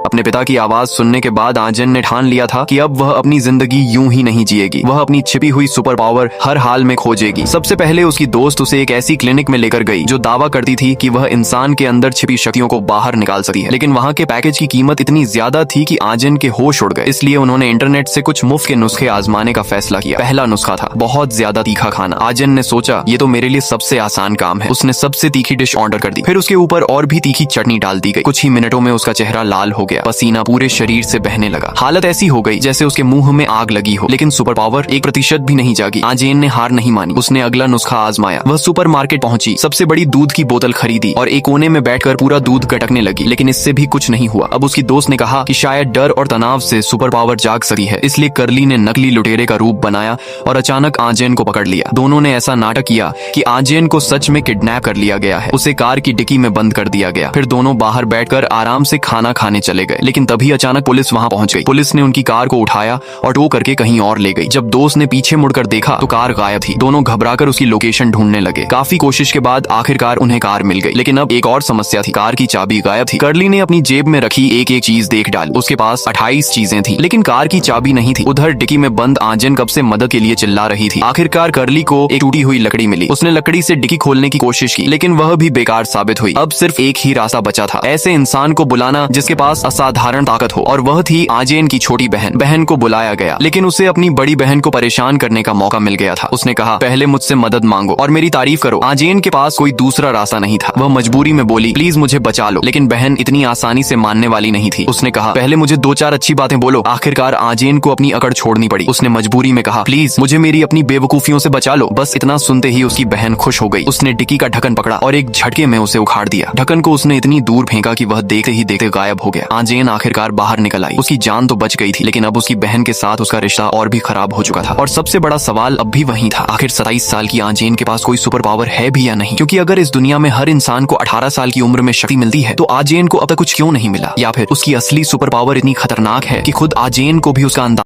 अपने पिता की आवाज सुनने के बाद आर्यन ने ठान लिया था कि अब वह अपनी जिंदगी यूं ही नहीं जिएगी। वह अपनी छिपी हुई सुपर पावर हर हाल में खोजेगी। सबसे पहले उसकी दोस्त उसे एक ऐसी क्लिनिक में लेकर गई जो दावा करती थी कि वह इंसान के अंदर छिपी शक्तियों को बाहर निकाल सकती है। लेकिन वहाँ के पैकेज की कीमत इतनी ज्यादा थी कि आर्यन के होश उड़ गए। इसलिए उन्होंने इंटरनेट से कुछ मुफ्त के नुस्खे आजमाने का फैसला किया। पहला नुस्खा था बहुत ज्यादा तीखा खाना। आर्यन ने सोचा ये तो मेरे लिए सबसे आसान काम है। उसने सबसे तीखी डिश ऑर्डर कर दी। फिर उसके ऊपर और भी तीखी चटनी डाल दी गई। कुछ ही मिनटों में उसका चेहरा लाल हो गया। पसीना पूरे शरीर से बहने लगा। हालत ऐसी हो गई जैसे उसके मुंह में आग लगी हो। लेकिन सुपर पावर 1% भी नहीं जागी। आर्यन ने हार नहीं मानी। उसने अगला नुस्खा आजमाया। वह सुपरमार्केट पहुंची, सबसे बड़ी दूध की बोतल खरीदी और एक कोने में बैठकर पूरा दूध गटकने लगी। लेकिन इससे भी कुछ नहीं हुआ। अब उसकी दोस्त ने कहा कि शायद डर और तनाव से सुपर पावर जाग सकती है। इसलिए कर्ली ने नकली लुटेरे का रूप बनाया और अचानक आर्यन को पकड़ लिया। दोनों ने ऐसा नाटक किया कि आर्यन को सच में किडनैप कर लिया गया है। उसे कार की डिक्की में बंद कर दिया गया। फिर दोनों बाहर बैठकर आराम से खाना खाने चले गए। लेकिन तभी अचानक पुलिस वहां पहुंच गई। पुलिस ने उनकी कार को उठाया और टो करके कहीं और ले गई। जब दोस्त ने पीछे मुड़कर देखा तो कार गायब थी। दोनों घबराकर उसकी लोकेशन ढूंढने लगे। काफी कोशिश के बाद आखिरकार उन्हें कार मिल गई। लेकिन अब एक और समस्या थी, कार की चाबी गायब थी। कर्ली ने अपनी जेब में रखी एक एक चीज देख डाली। उसके पास 28 चीजें थी, लेकिन कार की चाबी नहीं थी। उधर डिक्की में बंद आर्यन कब से मदद के लिए चिल्ला रही थी। आखिरकार कर्ली को एक टूटी हुई लकड़ी मिली। उसने लकड़ी से डिक्की खोलने की कोशिश की, लेकिन वह भी बेकार साबित हुई। अब सिर्फ एक ही रास्ता बचा था, ऐसे इंसान को बुलाना जिसके पास असाधारण ताकत हो, और वह थी आर्यन की छोटी बहन। बहन को बुलाया गया, लेकिन उसे अपनी बड़ी बहन को परेशान करने का मौका मिल गया था। उसने कहा, पहले मुझसे मदद मांगो और मेरी तारीफ करो। आर्यन के पास कोई दूसरा रास्ता नहीं था। वह मजबूरी में बोली, प्लीज मुझे बचा लो। लेकिन बहन इतनी आसानी से मानने वाली नहीं थी। उसने कहा, पहले मुझे 2-4 अच्छी बातें बोलो। आखिरकार आर्यन को अपनी अकड़ छोड़नी पड़ी। उसने मजबूरी में कहा, प्लीज मुझे मेरी अपनी बेवकूफियों से बचा लो। बस इतना सुनते ही उसकी बहन खुश हो गई। उसने डिक्की का ढक्कन पकड़ा और एक झटके में उसे उखाड़ दिया। ढक्कन को उसने इतनी दूर फेंका कि वह देखते ही देखते गायब हो गया। आर्यन आखिरकार बाहर निकल आई। उसकी जान तो बच गई थी, लेकिन अब उसकी बहन के साथ उसका रिश्ता और भी खराब हो चुका था। और सबसे बड़ा सवाल अब भी वही था, आखिर 27 साल की आर्यन के पास कोई सुपर पावर है भी या नहीं? क्योंकि अगर इस दुनिया में हर इंसान को 18 साल की उम्र में शक्ति मिलती है, तो आर्यन को अब तक कुछ क्यों नहीं मिला? या फिर उसकी असली सुपर पावर इतनी खतरनाक है कि खुद आर्यन को भी उसका अंदाजा